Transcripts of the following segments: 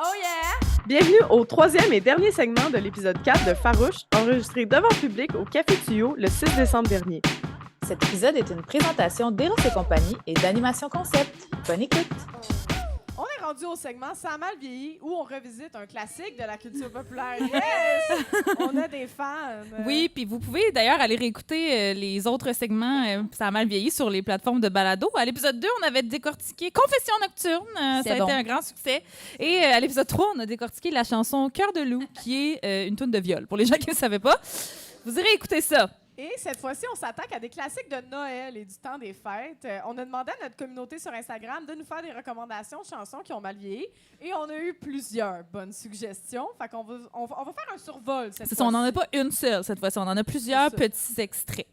Oh yeah! Bienvenue au troisième et dernier segment de l'épisode 4 de Farouche, enregistré devant public au Café Tuyau le 6 décembre dernier. Cet épisode est une présentation d'Eros et compagnie et d'Animation Concept. Bonne écoute! On est rendu au segment Ça a mal vieilli où on revisite un classique de la culture populaire. Yes! On a des fans. Oui, puis vous pouvez d'ailleurs aller réécouter les autres segments Ça a mal vieilli sur les plateformes de balado. À l'épisode 2, on avait décortiqué Confession nocturne. Ça a été un grand succès. Et à l'épisode 3, on a décortiqué la chanson Cœur de loup, qui est une toune de viol. Pour les gens qui ne savaient pas, vous irez écouter ça. Et cette fois-ci, on s'attaque à des classiques de Noël et du temps des fêtes. On a demandé à notre communauté sur Instagram de nous faire des recommandations de chansons qui ont mal vieilli. Et on a eu plusieurs bonnes suggestions. Fait qu'on on va faire un survol cette fois-ci. On n'en a pas une seule cette fois-ci. On en a plusieurs petits extraits.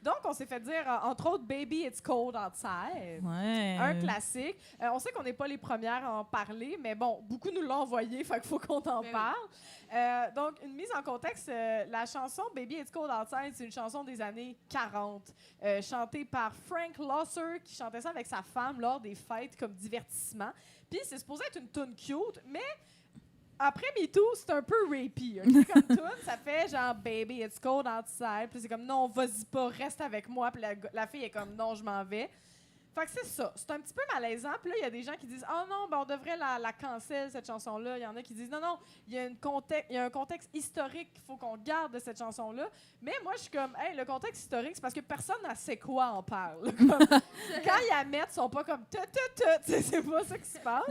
Donc, on s'est fait dire, entre autres, Baby It's Cold Outside. Ouais. Un classique. On sait qu'on n'est pas les premières à en parler, mais bon, beaucoup nous l'ont envoyé, fait qu'il faut qu'on en parle. Donc, une mise en contexte, la chanson Baby It's Cold Outside, c'est une chanson des années 40, chantée par Frank Loesser, qui chantait ça avec sa femme lors des fêtes comme divertissement. Puis, c'est supposé être une tune cute, mais après MeToo, c'est un peu rapey. Okay? Comme tune, ça fait genre Baby It's Cold Outside. Puis c'est comme non, vas-y pas, reste avec moi. Puis la fille est comme non, je m'en vais. Fait que c'est ça. C'est un petit peu malaisant. Puis là, il y a des gens qui disent oh non, ben on devrait la cancel, cette chanson-là. Il y en a qui disent non, il y a un contexte historique qu'il faut qu'on garde de cette chanson-là. Mais moi, je suis comme hey, le contexte historique, c'est parce que personne ne sait quoi en parle. Comme, quand ils la mettent, ils sont pas comme c'est pas ça qui se passe.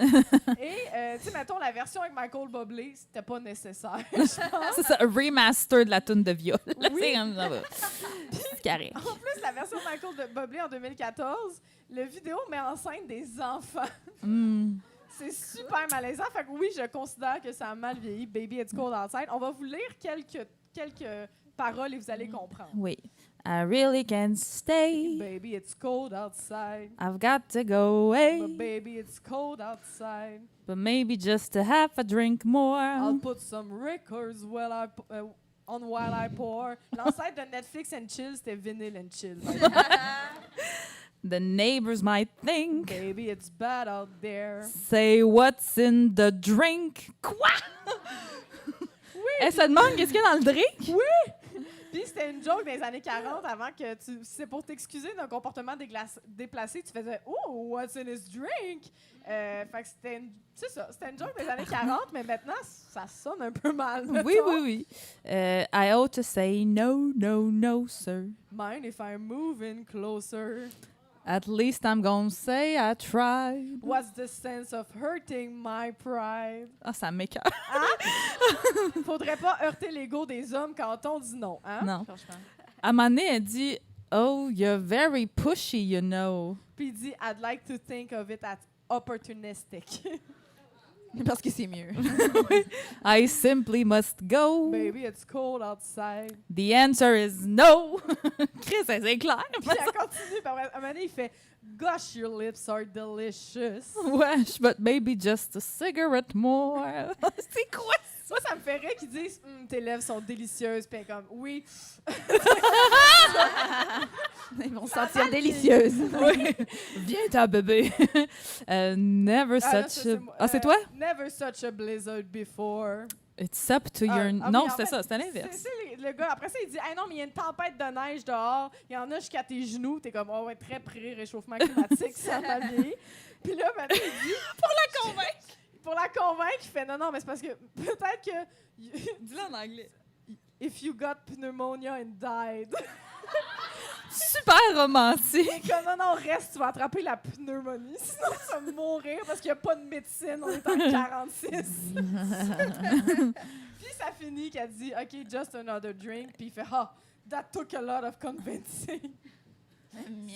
Et, tu sais, mettons, la version avec Michael Bublé, c'était pas nécessaire, je pense. C'est ça, un remaster de la toune de viol. Oui. C'est carré. En plus, la version de Michael Bublé en 2014, le vidéo met en scène des enfants. C'est super malaisant. Fait que oui, je considère que ça a mal vieilli, Baby It's Cold Outside. On va vous lire quelques paroles et vous allez comprendre. Oui. I really can't stay. Baby, it's cold outside. I've got to go away. But baby, it's cold outside. But maybe just to have a drink more. I'll put some records on while I pour. L'ancêtre de Netflix and Chill, c'était Vinyl and Chill. The neighbors might think. Baby, it's bad out there. Say what's in the drink. Quoi? Oui. Elle se demande qu'est-ce qu'il y a dans le drink? Oui! Puis c'était une joke des années 40 avant que c'est pour t'excuser d'un comportement déplacé, tu faisais « Oh, what's in his drink? » Fait que c'était une joke des années 40, mais maintenant, ça sonne un peu mal. Oui. I ought to say no, no, no, sir. Mind if I'm moving closer? At least I'm gonna say I tried. What's the sense of hurting my pride? Ah, ça m'écoeure. Hein? Faudrait pas heurter l'ego des hommes quand on dit non, hein? Non. Franchement. À un moment donné, elle dit « Oh, you're very pushy, you know. » Puis il dit « I'd like to think of it as opportunistic. » Parce que c'est mieux. I simply must go. Baby, it's cold outside. The answer is no. Chris, c'est clair. Puis elle continue, puis à un moment donné, il fait « Gosh, your lips are delicious. » Wesh, but maybe just a cigarette more. C'est quoi ça? Moi, ça me fait rire qu'ils disent « Tes lèvres sont délicieuses. » Puis elle est comme « Oui. » Ils vont se sentir délicieuses. Oui. Viens ta bébé. Never such a... Ah, c'est toi? Never such a blizzard before. It's up to your... Non, c'était ça, c'était l'inverse. Le gars, après ça, il dit hey, non, mais il y a une tempête de neige dehors. Il y en a jusqu'à tes genoux. T'es comme, oh, ouais, très pré-réchauffement climatique, ça va bien. Puis là, maintenant, il dit Pour la convaincre, il fait non, mais c'est parce que peut-être que. Dis-le en anglais. If you got pneumonia and died. Super romantique. Et que non, reste, tu vas attraper la pneumonie. Sinon, tu vas mourir parce qu'il n'y a pas de médecine. On est en 46. Puis ça finit qu'elle dit OK, just another drink. Puis il fait that took a lot of convincing.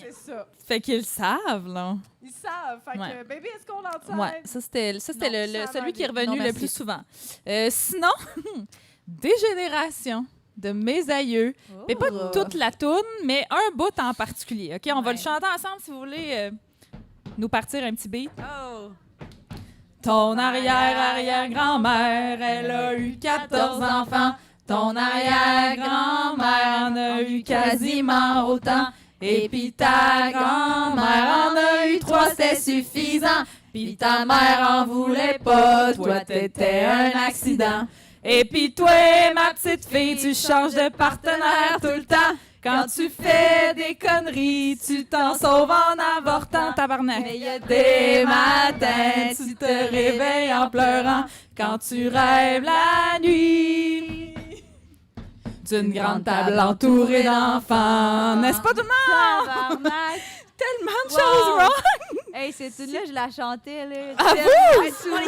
C'est ça. Fait qu'ils savent, là. Ils savent. Fait que Baby, est-ce qu'on l'entend? Ouais, ça c'était celui qui est revenu le plus souvent. Sinon, Dégénération de mes aïeux. Mais pas toute la toune, mais un bout en particulier. OK, on va le chanter ensemble si vous voulez nous partir un petit beat. Oh! Ton arrière-arrière-grand-mère, elle a eu 14 enfants. Ton arrière-grand-mère en a eu quasiment autant. Et puis ta grand-mère en a eu 3, c'est suffisant. Pis ta mère en voulait pas, toi t'étais un accident. Et pis toi, ma petite fille, tu changes de partenaire tout le temps. Quand tu fais des conneries, tu t'en sauves en avortant, tabarnak. Mais y a des matins, tu te réveilles en pleurant quand tu rêves la nuit d'une grande table entourée d'enfants. N'est-ce pas tout le monde? Tabarnak! Tellement de choses wrong! Hey, cette tune-là, je la chantais, là. Ah, Souvent,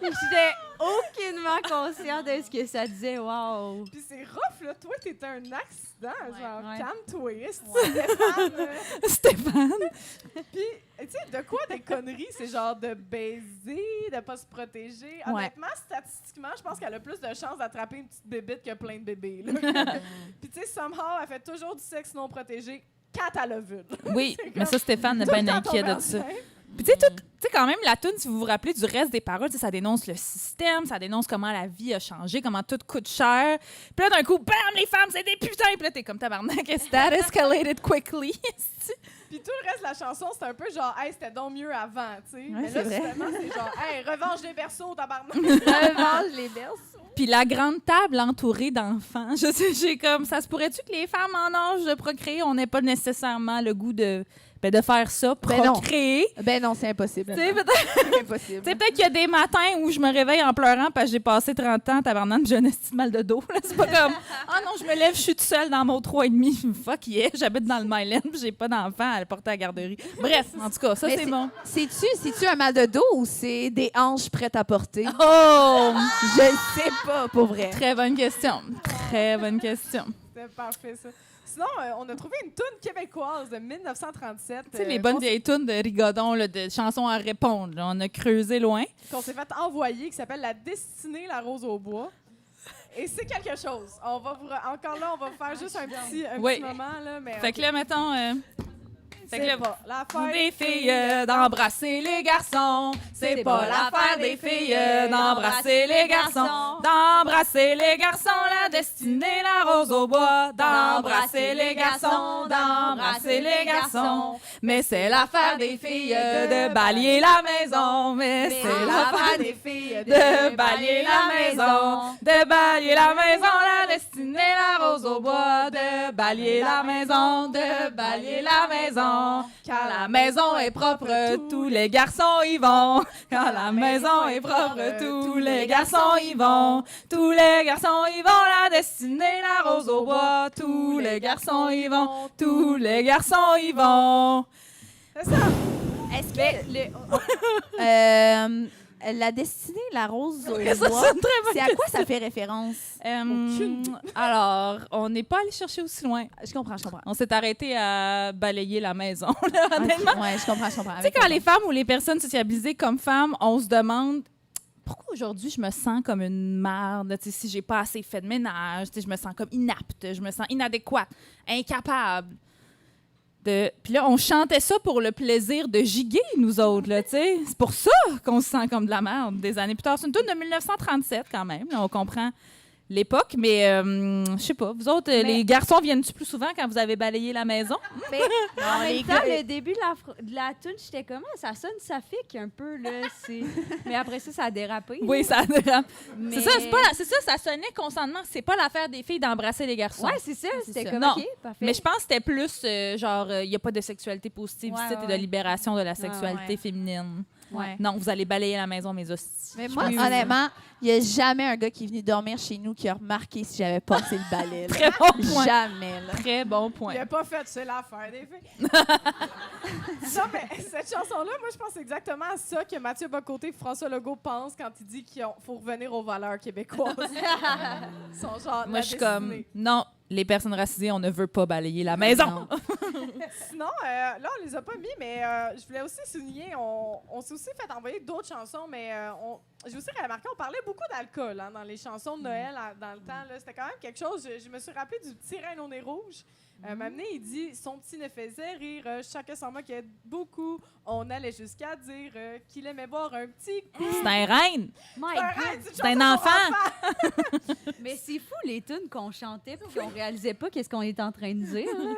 j'étais aucunement consciente de ce que ça disait. Wow! Puis c'est rough, là. Toi, t'étais un accident. Genre, ouais. calme-toi. Stéphane. Stéphane! Puis, tu sais, de quoi des conneries? C'est genre de baiser, de pas se protéger. Honnêtement, statistiquement, je pense qu'elle a plus de chances d'attraper une petite bébite que plein de bébés. Là. Puis, tu sais, somehow, elle fait toujours du sexe non protégé quand elle a vu. Oui, C'est mais comme ça, Stéphane n'est tout pas le temps inquiet tombé de ça. enceinte. Puis tu sais, quand même, la toune, si vous vous rappelez du reste des paroles, ça dénonce le système, ça dénonce comment la vie a changé, comment tout coûte cher. Puis là, d'un coup, bam, les femmes, c'est des putains! Puis là, t'es comme tabarnak, that escalated quickly. Puis tout le reste de la chanson, c'est un peu genre, hey, c'était donc mieux avant, tu sais. Mais c'est là, vrai. finalement, c'est genre, hey, revanche des berceaux, tabarnak. Revanche les berceaux. Puis la grande table entourée d'enfants. Je sais, j'ai comme, ça se pourrait-tu que les femmes en âge de procréer, on n'ait pas nécessairement le goût de faire ça, procréer? Ben non, c'est impossible. Tu sais, peut-être Impossible. peut-être qu'il y a des matins où je me réveille en pleurant parce que j'ai passé 30 ans, tabarnak, j'ai un esti de mal de dos. là. C'est pas comme, ah non, je me lève, je suis toute seule dans mon 3,5. Fuck yeah, j'habite dans le Myland puis j'ai pas d'enfant à le porter à la garderie. Bref, en tout cas, ça, Mais c'est bon. C'est-tu un mal de dos ou c'est des hanches prêtes à porter? Oh! Je ne sais pas, pour vrai. Très bonne question. Très bonne question. C'était parfait, ça. Sinon, on a trouvé une toune québécoise de 1937. Tu sais, les bonnes vieilles tunes de Rigodon, là, de chansons à répondre. Là, on a creusé loin. Qu'on s'est fait envoyer, qui s'appelle La Destinée, la rose au bois. Et c'est quelque chose. On va encore là, on va faire juste un petit moment. Là, mais Fait que là, mettons... Fait que c'est là, pas l'affaire des filles d'embrasser les garçons. C'est pas l'affaire des filles d'embrasser les garçons. D'embrasser les garçons, la destinée, la rose au bois. D'embrasser les garçons, d'embrasser les garçons. Mais c'est l'affaire des filles de balayer la maison. Mais c'est l'affaire des filles de balayer la maison. De balayer la maison, la destinée, la rose au bois. De balayer la maison, de balayer la maison. Quand la maison est propre, tous les garçons y vont. Quand la maison est propre, tous les garçons y vont. Tous les garçons y vont, la destinée, la rose au bois. Tous les garçons y vont, tous les garçons y vont. C'est ça. Est-ce que la destinée, la rose au Ça, bois, c'est une très bonne c'est à quoi ça fait référence? Alors, on n'est pas allé chercher aussi loin. Je comprends. On s'est arrêté à balayer la maison, là, honnêtement. Ouais, je comprends. Tu sais, quand les femmes ou les personnes socialisées comme femmes, on se demande pourquoi aujourd'hui je me sens comme une merde, tu sais, si j'ai pas assez fait de ménage, tu sais, je me sens comme inapte, je me sens inadéquate, incapable. Puis là, on chantait ça pour le plaisir de giguer, nous autres, là, tu sais. C'est pour ça qu'on se sent comme de la merde des années plus tard. C'est une tune de 1937 quand même, là, on comprend l'époque, mais je sais pas, vous autres, les garçons viennent-tu plus souvent quand vous avez balayé la maison? Mais en même temps, le début de la tune, j'étais comme ça sonne saphique un peu là, mais après ça a dérapé. Oui, ça dérape. Mais... C'est ça, ça sonnait consentement. C'est pas l'affaire des filles d'embrasser les garçons. Ouais, c'est ça, c'était ça. comme Non. OK, parfait. Mais je pense que c'était plus genre, il n'y a pas de sexualité positive Ouais, ici ouais, et de ouais. libération de la sexualité ouais. féminine. Ouais. Non, vous allez balayer la maison, mes hosties. Mais moi, honnêtement, il n'y a jamais un gars qui est venu dormir chez nous qui a remarqué si j'avais passé le balai. là. Très bon point. Jamais, là. Très bon point. Il a pas fait, c'est l'affaire des filles. Non, mais cette chanson-là, moi, je pense exactement à ça que Mathieu Bocoté et François Legault pensent quand il dit qu'il faut revenir aux valeurs québécoises. Ils sont genre Moi, la je suis comme, destinée. non, les personnes racisées, on ne veut pas balayer la maison. Sinon, là, on les a pas mis, mais je voulais aussi souligner, on s'est aussi fait envoyer d'autres chansons, mais j'ai aussi remarqué, on parlait beaucoup d'alcool dans les chansons de Noël dans le temps. C'était quand même quelque chose. Je me suis rappelé du petit reine au nez rouge. M'amener, il dit son petit ne faisait rire, chacun s'en moquait beaucoup. On allait jusqu'à dire qu'il aimait boire un petit coup. C'est un reine. My Un God. reine, C'est un enfant. Mais c'est fou les tunes qu'on chantait puis qu'on réalisait pas qu'est-ce qu'on était en train de dire. Là.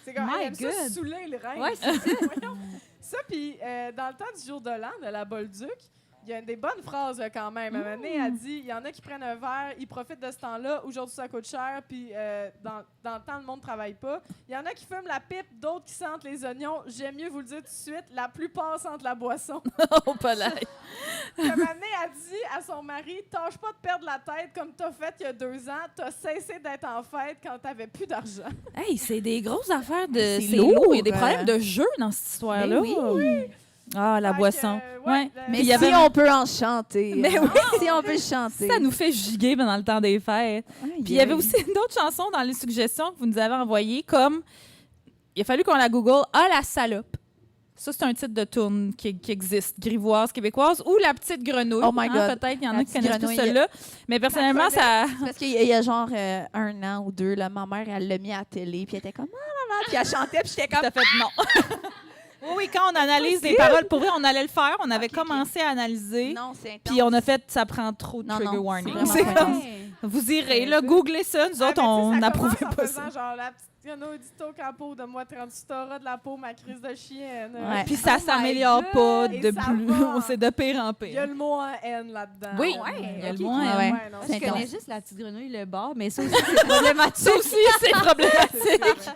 C'est comme, My elle aime ça God. saouler le rein. Ouais, c'est ça. Voyons. Ça, puis dans le temps du jour de l'an, de la Bolduc, il y a des bonnes phrases là, quand même. À un moment donné, elle dit, il y en a qui prennent un verre, ils profitent de ce temps-là. Aujourd'hui, ça coûte cher, puis dans le temps, le monde ne travaille pas. Il y en a qui fument la pipe, d'autres qui sentent les oignons. J'aime mieux vous le dire tout de suite, la plupart sentent la boisson. Oh, pas là. À un moment donné, elle dit à son mari, tâche pas de perdre la tête comme t'as fait il y a 2 ans. T'as cessé d'être en fête quand t'avais plus d'argent. Hey, c'est des grosses affaires de. C'est C'est lourd, lourd. Il y a des problèmes de jeu dans cette histoire-là. Mais oui. Ah, la Fait boisson. que, Ouais. Mais Puis il y si avait- on peut en chanter. Mais hein. oui. Si on peut chanter. Ça nous fait giguer pendant le temps des fêtes. Puis il y avait aussi d'autres chansons dans les suggestions que vous nous avez envoyées, comme il a fallu qu'on la Google « Ah, la salope ». Ça, c'est un titre de tourne qui existe, grivoise, québécoise, ou La petite grenouille. Oh my God. Peut-être, il y en La a qui petite connaissent plus grenouille. celle-là. Mais personnellement, ça... Parce qu'il y a genre 1 an ou 2, là, ma mère, elle l'a mis à la télé, puis elle était comme, ah là là, puis elle chantait, puis j'étais comme, T'as fait non. Oui, quand on analyse les paroles, pour vrai, on allait le faire. On avait commencé à analyser. non, c'est intense. Puis on a fait, ça prend trop de Non, trigger non, warning. c'est vraiment C'est pas comme, vous irez, là, googlez ça. Nous autres, on n'approuvait pas ça. Genre, la petite grenouille dit au capot de moi 30 t'auras de la peau, ma crise de chienne. Ouais. Puis ça Oh s'améliore my pas God! de Et ça plus. va. C'est de pire en Il y a pire. le mot en N là-dedans. Oui, Ouais, il y a le ok. mot en Ouais. N. non, C'est Je connais intense. juste la petite grenouille, le bar, mais ça aussi, c'est problématique. Ça aussi, c'est problématique.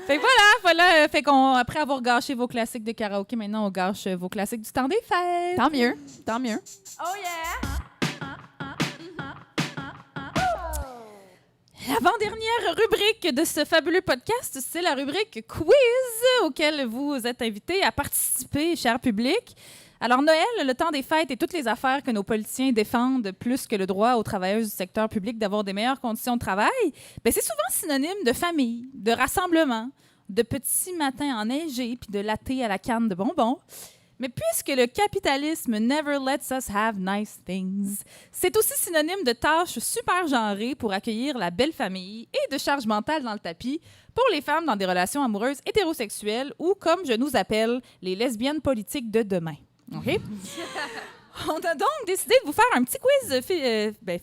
Fait que voilà. Fait qu'on, après avoir gâché vos classiques de karaoké, maintenant, on gâche vos classiques du temps des fêtes. Tant mieux, tant mieux. Oh yeah! L'avant-dernière rubrique de ce fabuleux podcast, c'est la rubrique quiz auquel vous êtes invités à participer, cher public. Alors, Noël, le temps des fêtes et toutes les affaires que nos politiciens défendent plus que le droit aux travailleuses du secteur public d'avoir des meilleures conditions de travail, ben, c'est souvent synonyme de famille, de rassemblement, de petits matins enneigés puis de latte à la canne de bonbons. Mais puisque le capitalisme never lets us have nice things, c'est aussi synonyme de tâches super genrées pour accueillir la belle famille et de charge mentale dans le tapis pour les femmes dans des relations amoureuses hétérosexuelles ou, comme je nous appelle, les lesbiennes politiques de demain. OK? On a donc décidé de vous faire un petit quiz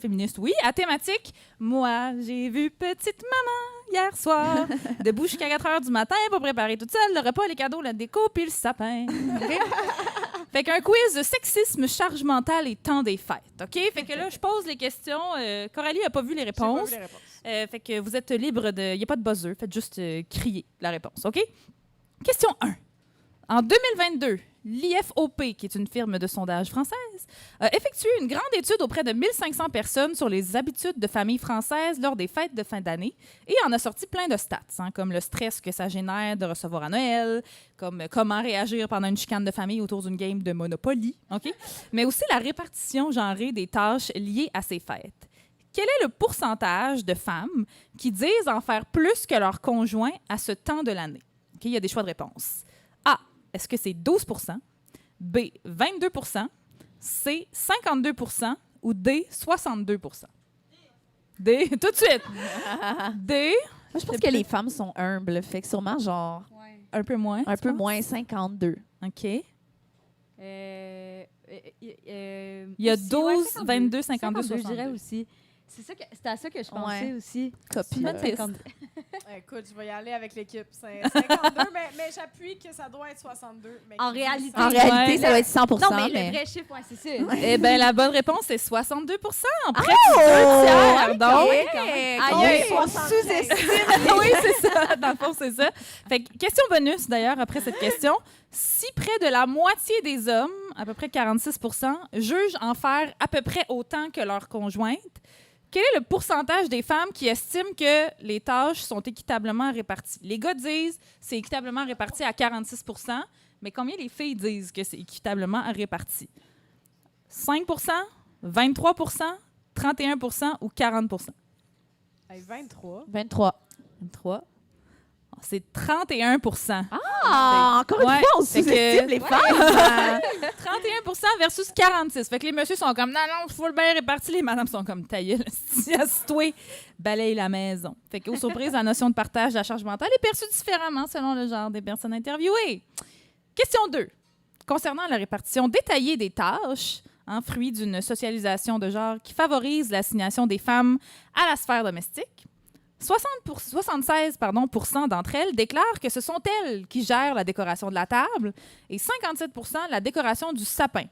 féministe, oui, à thématique « Moi, j'ai vu petite maman hier soir, debout jusqu'à 4 heures du matin pour préparer toute seule le repas, les cadeaux, la déco puis le sapin. » OK? Fait qu'un quiz de sexisme, charge mentale et temps des fêtes. OK? Fait que là, je pose les questions. Coralie n'a pas vu les J'ai pas réponses. vu les réponses. Fait que vous êtes libre de... Il n'y a pas de buzzer. Faites juste crier la réponse. OK? Question 1. En 2022, l'IFOP, qui est une firme de sondage française, a effectué une grande étude auprès de 1500 personnes sur les habitudes de famille françaises lors des fêtes de fin d'année et en a sorti plein de stats, comme le stress que ça génère de recevoir à Noël, comme comment réagir pendant une chicane de famille autour d'une game de Monopoly, OK? Mais aussi la répartition genrée des tâches liées à ces fêtes. Quel est le pourcentage de femmes qui disent en faire plus que leur conjoint à ce temps de l'année? OK, il y a des choix de réponse. A. Est-ce que c'est 12 % B. 22 % C. 52 % ou D. 62 % D. Tout de suite. D. Moi, je pense que les femmes sont humbles, fait que sûrement, genre, Un peu moins. un tu peu penses? moins 52. OK. Il Il y a 12, 22, 52, je dirais 62. aussi. C'est à ça que je pensais Ouais. aussi. Copie. Pas là. de piste. 52. Écoute, je vais y aller avec l'équipe. C'est 52, mais j'appuie que ça doit être 62. Mais En qui dit réalité- En ça? réalité, Ouais. ça doit être 100 Non, mais mais... le vrai chiffre, ouais, c'est ça. Eh bien, la bonne réponse, c'est 62 près de 2 tiers. Donc, Aïe, on sous-estime. oui, c'est ça. Dans le fond, c'est ça. Fait que, question bonus, d'ailleurs, après cette question. Si près de la moitié des hommes, à peu près 46 %, jugent en faire à peu près autant que leur conjointe, quel est le pourcentage des femmes qui estiment que les tâches sont équitablement réparties? Les gars disent que c'est équitablement réparti à 46 %, mais combien les filles disent que c'est équitablement réparti? 5 23 31 ou 40 Hey, 23. 23. 23. C'est 31 Ah, encore une Ouais, fois, on fait que- sous-estime les femmes. 31 versus 46. Fait que les messieurs sont comme, non, faut le bien réparti. Les madames sont comme, ta gueule, assis-toi, balaye la maison. Fait qu'aux surprises, la notion de partage de la charge mentale est perçue différemment selon le genre des personnes interviewées. Question 2. Concernant la répartition détaillée des tâches, fruit d'une socialisation de genre qui favorise l'assignation des femmes à la sphère domestique, 76% d'entre elles déclarent que ce sont elles qui gèrent la décoration de la table et 57% la décoration du sapin.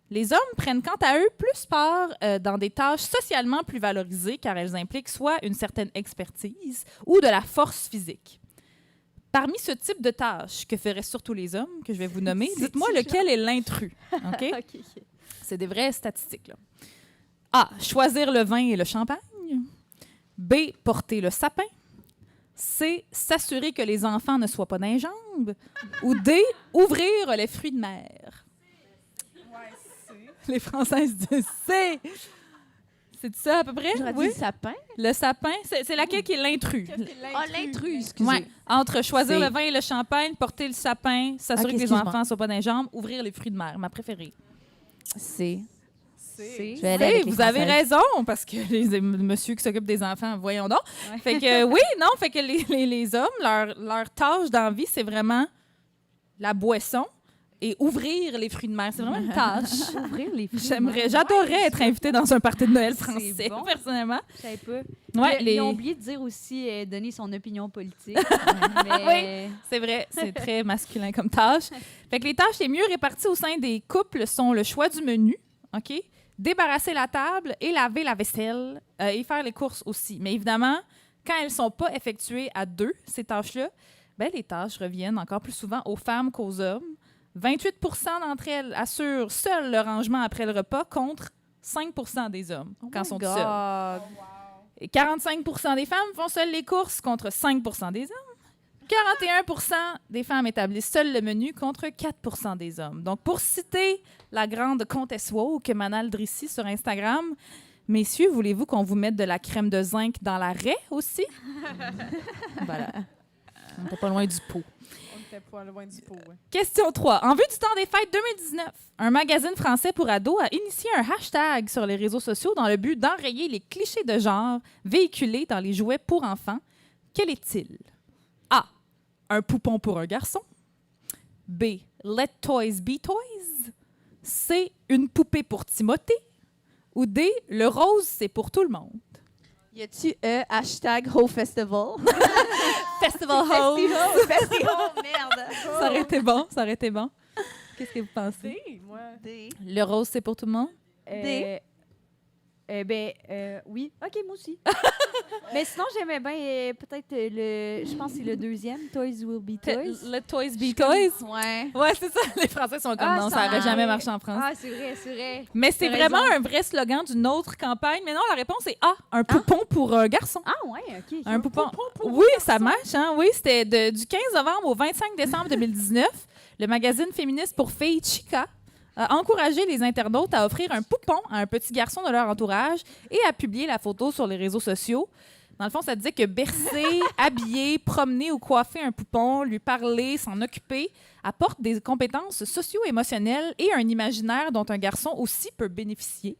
Les hommes prennent quant à eux plus part dans des tâches socialement plus valorisées car elles impliquent soit une certaine expertise ou de la force physique. Parmi ce type de tâches que feraient surtout les hommes, que je vais vous nommer, dites-moi lequel est l'intrus. OK? C'est des vraies statistiques. Là. A. Choisir le vin et le champagne. B. Porter le sapin. C. S'assurer que les enfants ne soient pas dans les jambes. Ou D. Ouvrir les fruits de mer. Les Françaises disent C. C'est ça à peu près? J'aurais dit le sapin. Le sapin, c'est laquelle qui est l'intrus? Ah, l'intrus, excusez. Ouais. Entre choisir C'est- le vin et le champagne, porter le sapin, s'assurer Ok, que les excuse-moi. enfants ne soient pas dans les jambes, ouvrir les fruits de mer. Ma préférée. C'est. C'est... Je vais aller avec les Vous avez Françaises. raison, parce que les monsieur qui s'occupe des enfants, voyons donc. Fait que oui, non, fait que les hommes, leur tâche dans la vie, c'est vraiment la boisson et ouvrir les fruits de mer. C'est vraiment une tâche. Ouvrir les fruits. J'adorerais être invitée dans un party de Noël C'est français, bon. personnellement. Je savais pas. Ouais, Ils ont oublié de dire aussi donner son opinion politique. Mais... C'est vrai, c'est très masculin comme tâche. Fait que les tâches les mieux réparties au sein des couples sont le choix du menu, OK? Débarrasser la table et laver la vaisselle et faire les courses aussi. Mais évidemment, quand elles ne sont pas effectuées à deux, ces tâches-là, ben, les tâches reviennent encore plus souvent aux femmes qu'aux hommes. 28 d'entre elles assurent seules le rangement après le repas contre 5 des hommes quand ils sont tout seuls. Et 45 des femmes font seules les courses contre 5 des hommes. 41 des femmes établissent seules le menu contre 4 des hommes. Donc, pour citer la grande comtesse woke, Manal Drissi, sur Instagram, messieurs, voulez-vous qu'on vous mette de la crème de zinc dans la raie aussi? Voilà. On n'était pas loin du pot. On était pas loin du pot, ouais. Question 3. En vue du temps des fêtes 2019, un magazine français pour ados a initié un hashtag sur les réseaux sociaux dans le but d'enrayer les clichés de genre véhiculés dans les jouets pour enfants. Quel est-il? A. Un poupon pour un garçon. B. Let toys be toys. C. Une poupée pour Timothée. Ou D. Le rose, c'est pour tout le monde. Y a-tu hashtag Ho Festival? Festival Rose. Festival, merde. Ça aurait été bon, ça aurait été bon. Qu'est-ce que vous pensez? D, moi. Le rose, c'est pour tout le monde? Oui. OK, moi aussi. Mais sinon, j'aimais bien peut-être je pense que c'est le deuxième, Toys Will Be Toys. Let toys be toys? Ouais. Ouais, c'est ça. Les Français sont comme non, ça n'aurait jamais marché en France. Ah, c'est vrai. Mais c'est t'as vraiment raison. un vrai slogan d'une autre campagne. Mais non, la réponse est A, un poupon pour un garçon. Ah, ouais, OK. Un poupon. Oui, ça marche. Hein? Oui, c'était du 15 novembre au 25 décembre 2019. Le magazine féministe pour filles Chica a encouragé les internautes à offrir un poupon à un petit garçon de leur entourage et à publier la photo sur les réseaux sociaux. Dans le fond, ça disait que bercer, habiller, promener ou coiffer un poupon, lui parler, s'en occuper, apporte des compétences socio-émotionnelles et un imaginaire dont un garçon aussi peut bénéficier.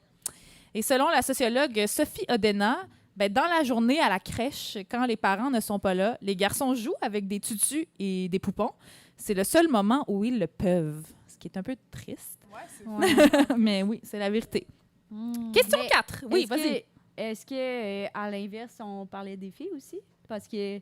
Et selon la sociologue Sophie Odena, dans la journée à la crèche, quand les parents ne sont pas là, les garçons jouent avec des tutus et des poupons. C'est le seul moment où ils le peuvent, ce qui est un peu triste. Ouais, c'est Mais oui, c'est la vérité. Question 4. Oui, Est-ce vas-y. que- Est-ce que, à l'inverse, on parlait des filles aussi? Parce que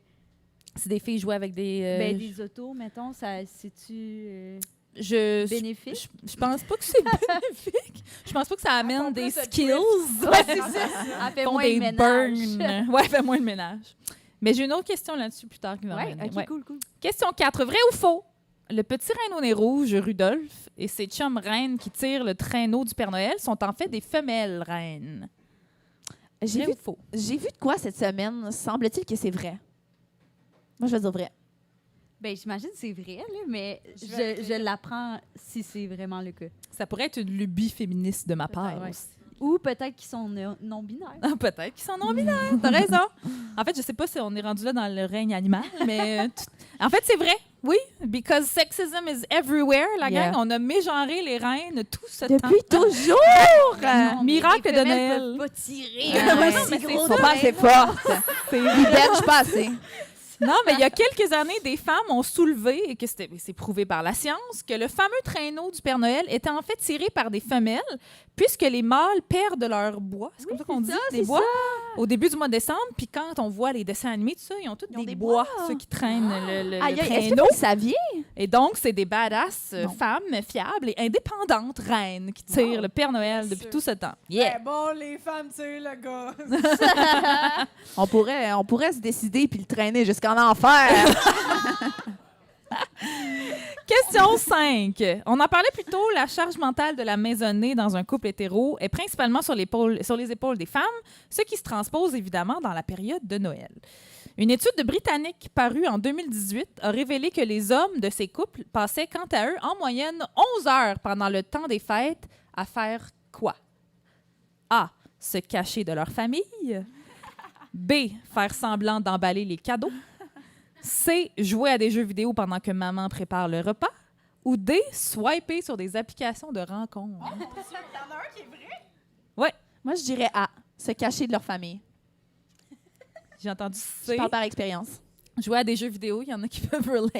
C'est des filles jouer avec des... des autos, mettons, c'est-tu je bénéfique? je pense pas que c'est bénéfique. Je pense pas que ça amène des skills. Elle fait Font moins des de ménage. burns. Ouais, fait moins de ménage. Mais j'ai une autre question là-dessus plus tard qui va Ouais, revenir. OK, Ouais. cool. Question 4. Vrai ou faux? Le petit reine au nez rouge, Rudolph, et ses chums reines qui tirent le traîneau du Père Noël sont en fait des femelles reines. J'ai Vrai vu, ou faux? j'ai vu de quoi cette semaine? Semble-t-il que c'est vrai. Moi, je vais dire vrai. Ben, j'imagine que c'est vrai, là, mais Je vais je l'apprends si c'est vraiment le cas. Ça pourrait être une lubie féministe de ma part Peut-être, ouais. aussi. Ou peut-être qu'ils sont non-binaires. Ah, peut-être qu'ils sont non-binaires, t'as raison. En fait, je sais pas si on est rendu là dans le règne animal, mais en fait, c'est vrai, oui, because sexism is everywhere, la Yeah. gang. On a mégenré les reines tout ce temps. Depuis toujours! Non, mais miracle les de femelles Noël. peuvent pas tirer. Ah ouais, aussi mais gros Faut de pas même. assez forte. C'est- Ils benchent pas assez. Non, mais il y a quelques années, des femmes ont soulevé, et que c'est prouvé par la science, que le fameux traîneau du Père Noël était en fait tiré par des femelles puisque les mâles perdent leur bois. C'est comme ça qu'on dit, des bois, au début du mois de décembre. Puis quand on voit les dessins animés, tout ça, ils ont tous des bois, ceux qui traînent le Est-ce que traîneau. vous saviez? Et donc, c'est des badass femmes fiables et indépendantes reines qui tirent le Père Noël depuis tout ce temps. Yeah. Bon, les femmes tirent le gars. On pourrait se décider puis le traîner jusqu'en enfer. Question 5. On en parlait plus tôt, la charge mentale de la maisonnée dans un couple hétéro est principalement sur les épaules des femmes, ce qui se transpose évidemment dans la période de Noël. Une étude de Britannique parue en 2018 a révélé que les hommes de ces couples passaient quant à eux en moyenne 11 heures pendant le temps des fêtes à faire quoi? A. Se cacher de leur famille. B. Faire semblant d'emballer les cadeaux. C. Jouer à des jeux vidéo pendant que maman prépare le repas. Ou D. Swiper sur des applications de rencontres. Il y en a un qui est vrai? Ouais, Moi, je dirais A. Se cacher de leur famille. j'ai entendu Je C. parle par expérience. Jouer à des jeux vidéo, il y en a qui peuvent relate.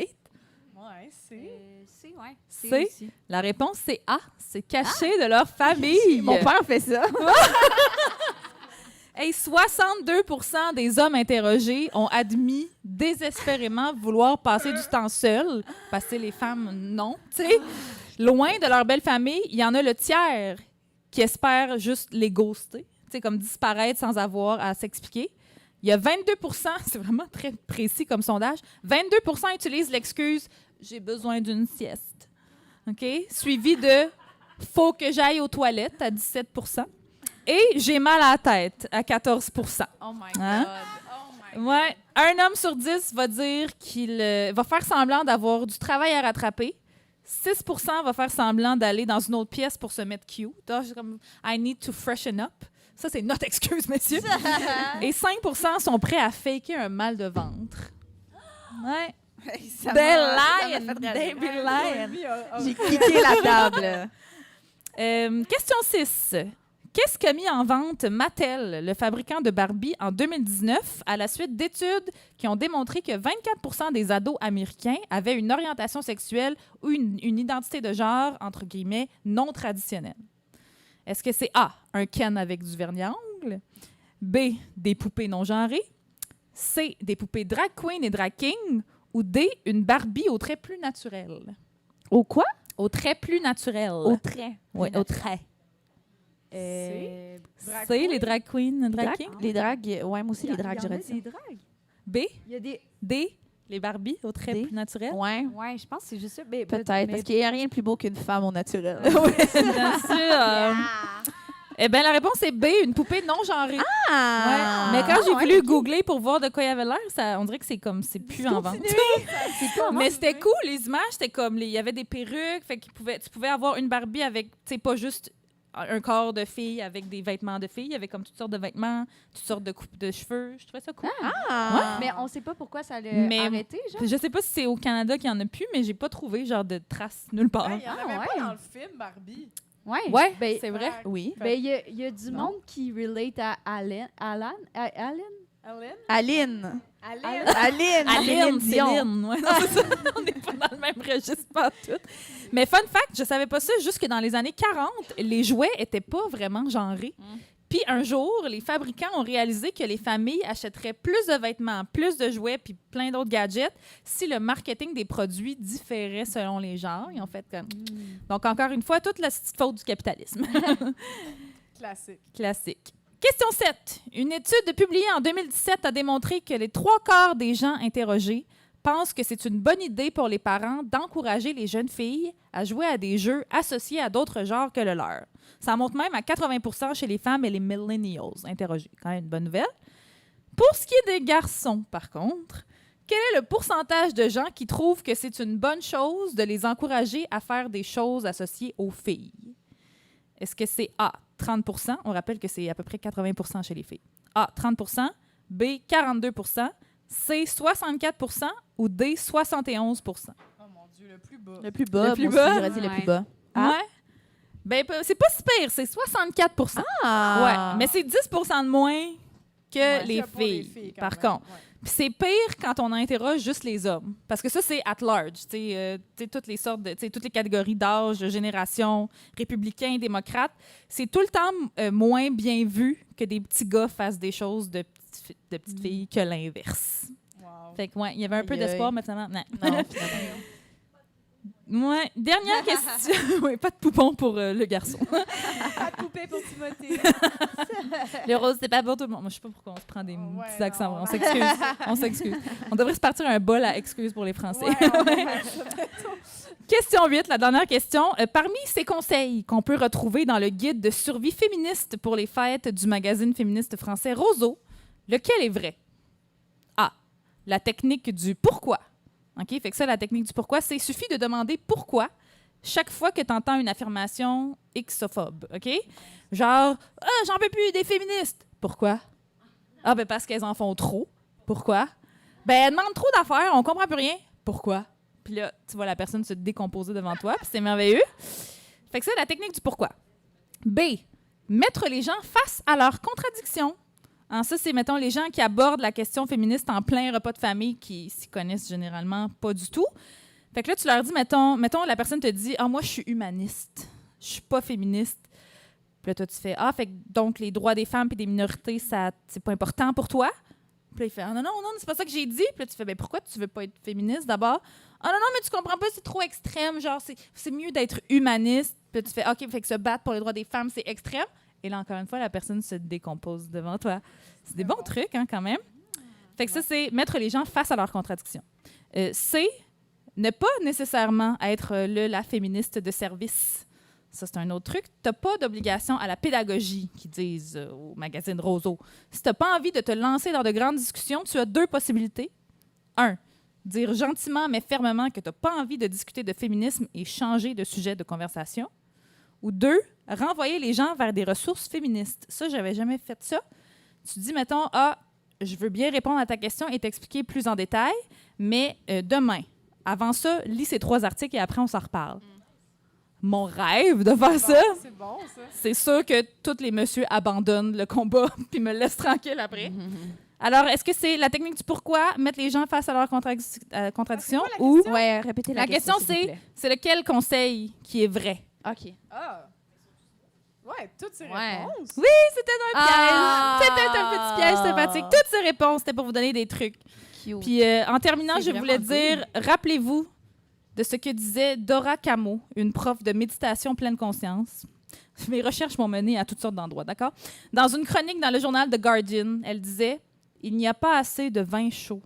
Ouais, c'est. C'est, ouais. C'est aussi. La réponse, c'est A. Se cacher de leur famille. Mon père fait ça. Hey, 62% des hommes interrogés ont admis désespérément vouloir passer du temps seuls, parce que les femmes, non, tu sais. Loin de leur belle famille, il y en a le tiers qui espèrent juste les ghoster, tu sais, comme disparaître sans avoir à s'expliquer. Il y a 22%, c'est vraiment très précis comme sondage, 22% utilisent l'excuse « j'ai besoin d'une sieste ». OK? Suivi de « faut que j'aille aux toilettes » à 17%. Et j'ai mal à la tête à 14 Oh my Hein? Ouais. Un homme sur 10 va dire qu'il va faire semblant d'avoir du travail à rattraper. 6 va faire semblant d'aller dans une autre pièce pour se mettre cute. Comme I need to freshen up. Ça, c'est notre excuse, messieurs. Et 5 sont prêts à faker un mal de ventre. Ouais. They lying. They be lying. J'ai quitté la table. Question 6. Qu'est-ce qu'a mis en vente Mattel, le fabricant de Barbie, en 2019, à la suite d'études qui ont démontré que 24% des ados américains avaient une orientation sexuelle ou une identité de genre, entre guillemets, non traditionnelle? Est-ce que c'est A, un Ken avec du vernis à ongles? B, des poupées non genrées? C, des poupées drag queen et drag king? Ou D, une Barbie au trait plus naturel? Au quoi? Au trait plus naturel. Au trait. Oui, au trait. Drag C'est les drag queens, drag Drag? kings. Les dragues, ouais, moi aussi, les dragues, j'aurais dit. des dragues. B, Il y a des... D, les Barbies au trait D. plus naturel. Ouais, Ouais, je pense que c'est juste ça. Mais, peut-être. mais- Parce qu'il n'y a rien de plus beau qu'une femme au naturel. Bien sûr. Eh bien, la réponse est B, une poupée non genrée. Ah! Ouais. Mais quand j'ai voulu googler pour voir de quoi il avait l'air, on dirait que c'est plus en vente. Mais c'était cool, les images, c'était comme, il y avait des perruques, fait tu pouvais avoir une Barbie avec, tu sais, pas juste un corps de fille avec des vêtements de fille, il y avait comme toutes sortes de vêtements, toutes sortes de coupes de cheveux. Je trouvais ça cool. Ah! Mais on sait pas pourquoi ça l'a Mais- arrêté, genre. Je sais pas si c'est au Canada qu'il y en a plus, mais j'ai pas trouvé genre de traces nulle part. Il n'y en avait ouais. pas dans le film Barbie. Ouais. Ouais, Ben, c'est vrai. Oui. ben, il y a du monde qui relate à Alan. Aline? Aline. Aline? Aline. Aline, Dion. Céline. Ouais, non, c'est ça. On n'est pas dans le même registre, pas tout. Mais fun fact, je savais pas ça, juste que dans les années 40, les jouets étaient pas vraiment genrés. Puis un jour, les fabricants ont réalisé que les familles achèteraient plus de vêtements, plus de jouets, puis plein d'autres gadgets si le marketing des produits différait selon les genres. Ils ont fait comme... Donc, encore une fois, toute la petite faute du capitalisme. Classique. Classique. Question 7. Une étude publiée en 2017 a démontré que les 3/4 des gens interrogés pensent que c'est une bonne idée pour les parents d'encourager les jeunes filles à jouer à des jeux associés à d'autres genres que le leur. Ça monte même à 80% chez les femmes et les millennials interrogés. Quand même une bonne nouvelle. Pour ce qui est des garçons, par contre, quel est le pourcentage de gens qui trouvent que c'est une bonne chose de les encourager à faire des choses associées aux filles? Est-ce que c'est A, 30%? On rappelle que c'est à peu près 80% chez les filles. A, 30%. B, 42%. C, 64%. Ou D, 71%. Oh mon Dieu, le plus bas. Le plus bas. Le plus moi aussi, bas? j'aurais dit le plus Ouais. bas. Ah. Ouais. Ben, c'est pas si pire, c'est 64%. Ah! Ouais, mais c'est 10% de moins que Ouais, les que pour les filles, filles, quand par même. contre. Ouais. Puis c'est pire quand on interroge juste les hommes. Parce que ça, c'est at large. Toutes les sortes toutes les catégories d'âge, de génération, républicains, démocrates. C'est tout le temps moins bien vu que des petits gars fassent des choses de petites filles que l'inverse. Wow. Fait que, ouais, il y avait un peu d'espoir, mais finalement, non. Non, finalement. Ouais, dernière question. Oui, pas de poupon pour le garçon. Pas de poupée pour Timothée. Le rose, c'est pas pour tout le monde. Moi, je sais pas pourquoi on se prend des petits accents. non. On s'excuse. On s'excuse. On devrait se partir un bol à excuses pour les Français. Ouais, on va faire ça bientôt. Question 8, la dernière question. Parmi ces conseils qu'on peut retrouver dans le guide de survie féministe pour les fêtes du magazine féministe français Roseau, lequel est vrai? A. La technique du pourquoi. OK? Fait que ça, la technique du pourquoi, c'est suffit de demander pourquoi chaque fois que tu entends une affirmation xophobe. OK? Genre, j'en peux plus des féministes. Pourquoi? Ah, ben parce qu'elles en font trop. Pourquoi? Ben, elles demandent trop d'affaires, on comprend plus rien. Pourquoi? Puis là, tu vois la personne se décomposer devant toi, puis c'est merveilleux. Fait que c'est la technique du pourquoi. B. Mettre les gens face à leurs contradictions. Ça, c'est, mettons, les gens qui abordent la question féministe en plein repas de famille qui s'y connaissent généralement pas du tout. Fait que là, tu leur dis, mettons la personne te dit « Ah, moi, je suis humaniste. Je suis pas féministe. » Puis là, toi, tu fais « Ah, fait que donc les droits des femmes et des minorités, ça, c'est pas important pour toi? » Puis là, il fait « Ah, non, c'est pas ça que j'ai dit. » Puis là, tu fais « Ben pourquoi tu veux pas être féministe d'abord? »« Ah, non, mais tu comprends pas, c'est trop extrême. Genre, c'est mieux d'être humaniste. » Puis là, tu fais « OK, fait que se battre pour les droits des femmes, c'est extrême. » Et là, encore une fois, la personne se décompose devant toi. C'est des bons trucs, hein, quand même. Fait que ça, c'est mettre les gens face à leurs contradictions. C, ne pas nécessairement être la féministe de service. Ça, c'est un autre truc. Tu n'as pas d'obligation à la pédagogie, qu'ils disent au magazine Roseau. Si tu n'as pas envie de te lancer dans de grandes discussions, tu as 2 possibilités. 1, dire gentiment mais fermement que tu n'as pas envie de discuter de féminisme et changer de sujet de conversation. Ou 2, renvoyer les gens vers des ressources féministes. Ça, j'avais jamais fait ça. Tu dis, mettons, je veux bien répondre à ta question et t'expliquer plus en détail, mais demain, avant ça, lis ces 3 articles et après, on s'en reparle. Mon rêve de faire ça. C'est bon, ça. C'est sûr que tous les messieurs abandonnent le combat puis me laissent tranquille après. Alors, est-ce que c'est la technique du pourquoi, mettre les gens face à leurs contradictions, ou Ouais, répétez la question, c'est lequel conseil qui est vrai? OK. Ah! Ouais, toutes ces Ouais. réponses. Oui, c'était un piège. C'était un petit piège sympathique. Toutes ces réponses, c'était pour vous donner des trucs. Cute. Puis en terminant, C'est je voulais vraiment dire, rappelez-vous de ce que disait Dora Camo, une prof de méditation pleine conscience. Mes recherches m'ont mené à toutes sortes d'endroits, d'accord? Dans une chronique dans le journal The Guardian, elle disait « Il n'y a pas assez de vin chaud,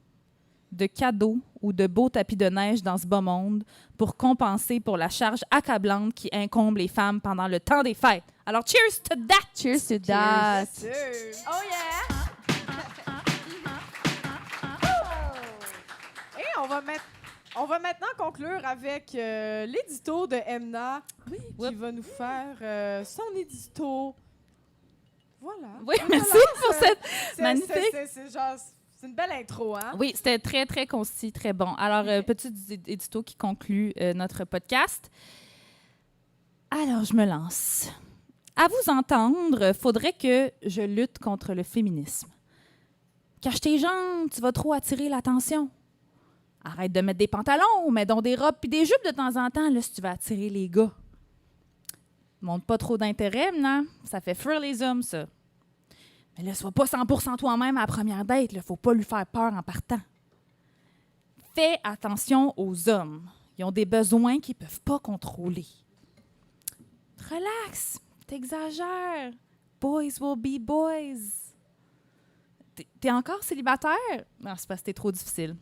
de cadeaux ou de beaux tapis de neige dans ce bas monde pour compenser pour la charge accablante qui incombe les femmes pendant le temps des fêtes. Alors, cheers to that! Cheers to that. Oh yeah! Et on va maintenant conclure avec l'édito de Emna qui va nous faire son édito. Voilà. Oui, merci pour cette magnifique... C'est une belle intro, hein? Oui, c'était très, très concis, très bon. Alors, petit édito qui conclut notre podcast. Alors, je me lance. À vous entendre, faudrait que je lutte contre le féminisme. Cache tes jambes, tu vas trop attirer l'attention. Arrête de mettre des pantalons, mets donc des robes puis des jupes de temps en temps, là, si tu vas attirer les gars. Montre pas trop d'intérêt, non? Ça fait fuir les hommes, ça. Mais là, sois pas 100% toi-même à la première date. Il ne faut pas lui faire peur en partant. Fais attention aux hommes. Ils ont des besoins qu'ils ne peuvent pas contrôler. Relax. T'exagères. Boys will be boys. T'es encore célibataire? Non, c'est parce que t'es trop difficile.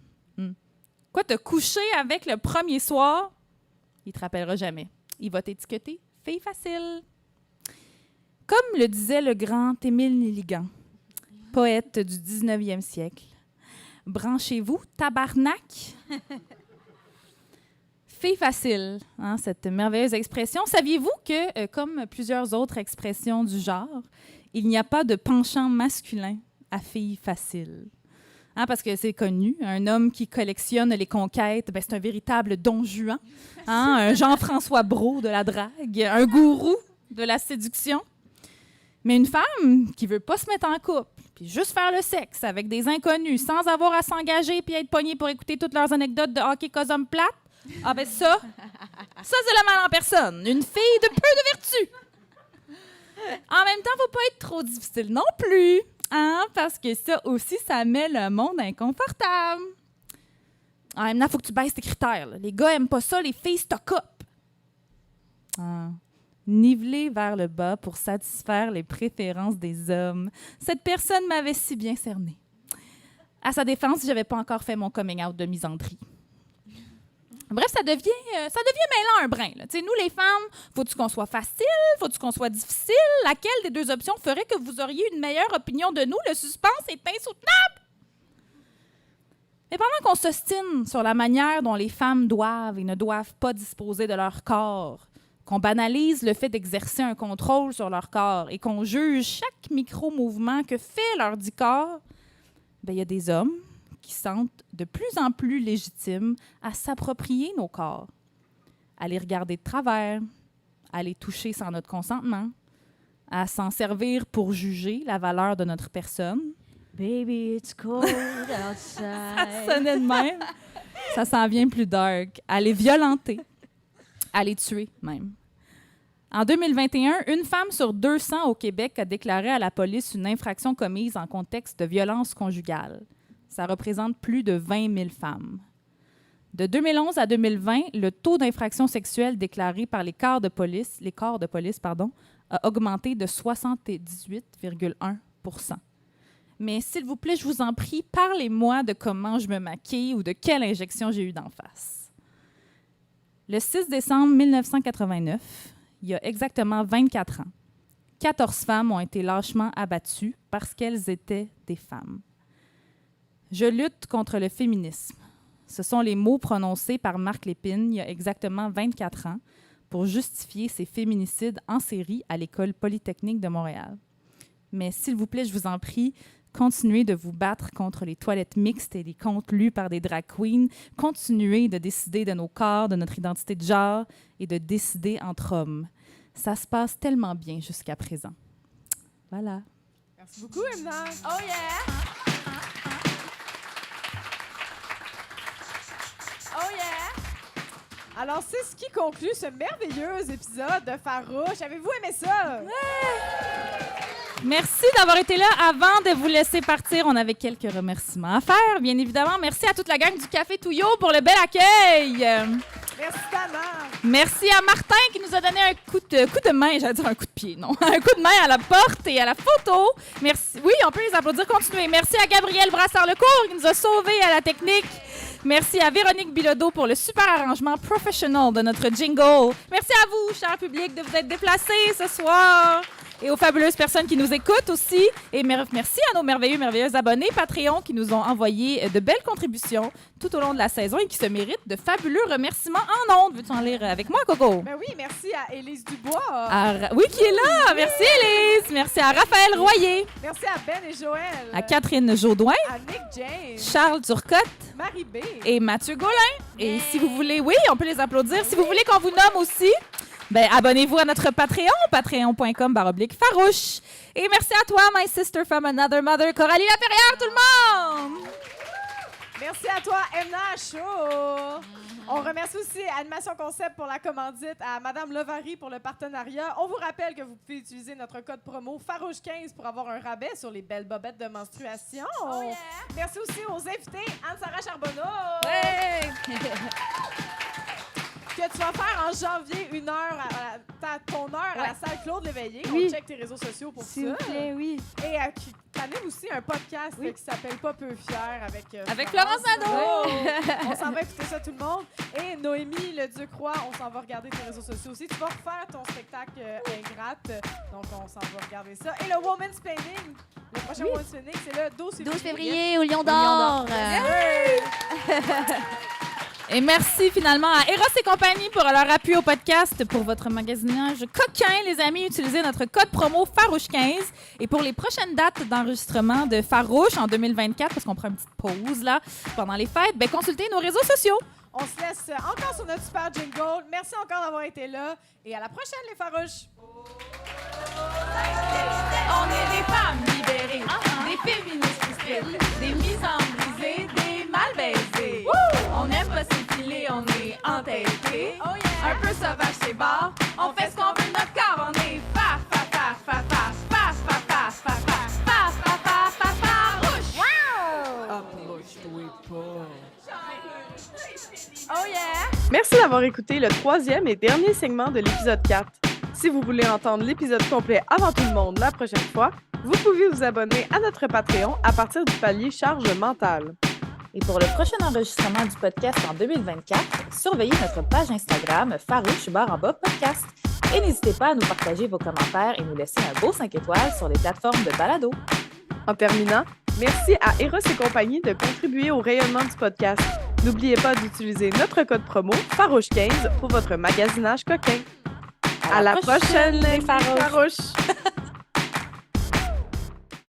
Quoi, te coucher avec le premier soir? Il te rappellera jamais. Il va t'étiqueter fille facile. Comme le disait le grand Émile Nelligan, poète du 19e siècle, branchez-vous, tabarnak! Fille facile, hein, cette merveilleuse expression. Saviez-vous que, comme plusieurs autres expressions du genre, il n'y a pas de penchant masculin à fille facile? Hein, parce que c'est connu, un homme qui collectionne les conquêtes, ben, c'est un véritable Don Juan, hein, un Jean-François Brault de la drague, un gourou de la séduction. Mais une femme qui veut pas se mettre en couple, puis juste faire le sexe avec des inconnus sans avoir à s'engager puis être pognée pour écouter toutes leurs anecdotes de hockey cosum plate, ah ben ça c'est le mal en personne. Une fille de peu de vertu. En même temps, faut pas être trop difficile non plus, hein, parce que ça aussi, ça met le monde inconfortable. En même temps, faut que tu baisses tes critères. Là. Les gars aiment pas ça, les filles stock up. Ah. Niveler vers le bas pour satisfaire les préférences des hommes. Cette personne m'avait si bien cerné. À sa défense, j'avais pas encore fait mon coming out de misandrie. Bref, ça devient mêlant un brin. Là. Nous, les femmes, faut-tu qu'on soit facile? Faut-tu qu'on soit difficile? Laquelle des deux options ferait que vous auriez une meilleure opinion de nous? Le suspense est insoutenable! Mais pendant qu'on s'ostine sur la manière dont les femmes doivent et ne doivent pas disposer de leur corps, qu'on banalise le fait d'exercer un contrôle sur leur corps et qu'on juge chaque micro-mouvement que fait leur dit corps, il y a des hommes qui sentent de plus en plus légitimes à s'approprier nos corps, à les regarder de travers, à les toucher sans notre consentement, à s'en servir pour juger la valeur de notre personne. Baby, it's cold outside. Ça sonnait de même. Ça s'en vient plus dark. À les violenter, à les tuer même. En 2021, une femme sur 200 au Québec a déclaré à la police une infraction commise en contexte de violence conjugale. Ça représente plus de 20 000 femmes. De 2011 à 2020, le taux d'infraction sexuelle déclaré par les corps de police, a augmenté de 78,1 %. Mais s'il vous plaît, je vous en prie, parlez-moi de comment je me maquille ou de quelle injection j'ai eu d'en face. Le 6 décembre 1989, il y a exactement 24 ans, 14 femmes ont été lâchement abattues parce qu'elles étaient des femmes. Je lutte contre le féminisme. Ce sont les mots prononcés par Marc Lépine il y a exactement 24 ans pour justifier ces féminicides en série à l'École polytechnique de Montréal. Mais s'il vous plaît, je vous en prie, continuez de vous battre contre les toilettes mixtes et les contes lus par des drag queens. Continuez de décider de nos corps, de notre identité de genre et de décider entre hommes. Ça se passe tellement bien jusqu'à présent. Voilà. Merci beaucoup, Emna. Oh yeah! Oh yeah! Alors, c'est ce qui conclut ce merveilleux épisode de Farouche. Avez-vous aimé ça? Merci d'avoir été là. Avant de vous laisser partir, on avait quelques remerciements à faire, bien évidemment. Merci à toute la gang du Café Touillot pour le bel accueil. Merci, Dana. Merci à Martin qui nous a donné un coup de main, j'allais dire un coup de pied, non. Un coup de main à la porte et à la photo. Merci. Oui, on peut les applaudir, continuez. Merci à Gabriel Brassard-Lecourt qui nous a sauvés à la technique. Merci à Véronique Bilodeau pour le super arrangement professionnel de notre jingle. Merci à vous, cher public, de vous être déplacés ce soir. Et aux fabuleuses personnes qui nous écoutent aussi. Et merci à nos merveilleux abonnés Patreon qui nous ont envoyé de belles contributions tout au long de la saison et qui se méritent de fabuleux remerciements en ondes. Veux-tu en lire avec moi, Coco? Ben oui, merci à Élise Dubois. Oui, qui est là. Oui. Merci, Élise. Merci à Raphaël Royer. Merci à Ben et Joël. À Catherine Jaudoin. À Nick James. Charles Turcotte. Marie B. Et Mathieu Gaulin. Et si vous voulez, oui, on peut les applaudir. Si vous voulez qu'on vous nomme aussi, ben, abonnez-vous à notre Patreon, patreon.com/farouche. Et merci à toi, my sister from another mother, Coralie Laperrière, tout le monde! Merci à toi, Emna Chaud. On remercie aussi Animation Concept pour la commandite, à Madame Levary pour le partenariat. On vous rappelle que vous pouvez utiliser notre code promo Farouche15 pour avoir un rabais sur les belles bobettes de menstruation. Oh yeah. Merci aussi aux invités, Anne-Sara Charbonneau. Hey! Que tu vas faire en janvier ton heure à la salle Claude Léveillé. Oui. On check tes réseaux sociaux pour S'il vous ça. plaît, oui. Et tu animes aussi un podcast qui s'appelle Pas peu fier avec Florence Nadeau. On s'en va écouter ça tout le monde. Et Noémie Le Ducroix, on s'en va regarder tes réseaux sociaux aussi. Tu vas refaire ton spectacle Ingrate. Donc on s'en va regarder ça. Et le Woman's Planning, le prochain Woman's Planning, c'est le 12 février au Lion d'Or. Et merci finalement à Eros et compagnie pour leur appui au podcast. Pour votre magasinage coquin, les amis, utilisez notre code promo Farouche15. Et pour les prochaines dates d'enregistrement de Farouche en 2024, parce qu'on prend une petite pause là pendant les fêtes, ben consultez nos réseaux sociaux. On se laisse encore sur notre super jingle. Merci encore d'avoir été là. Et à la prochaine, les Farouches! Un peu sauvage, c'est bar. On fait ce qu'on veut, notre corps, on est fa, fa, fa, fa, fa, fa, fa, fa, fa, fa, fa, fa, fa, fa, farouche. Oh yeah! Merci d'avoir écouté le 3e et dernier segment de l'épisode 4. Si vous voulez entendre l'épisode complet avant tout le monde la prochaine fois, vous pouvez vous abonner à notre Patreon à partir du palier charge mentale. Et pour le prochain enregistrement du podcast en 2024, surveillez notre page Instagram farouche_podcast. Et n'hésitez pas à nous partager vos commentaires et nous laisser un beau 5 étoiles sur les plateformes de balado. En terminant, merci à Eros et compagnie de contribuer au rayonnement du podcast. N'oubliez pas d'utiliser notre code promo FAROUCHE15 pour votre magasinage coquin. À la prochaine, les farouches!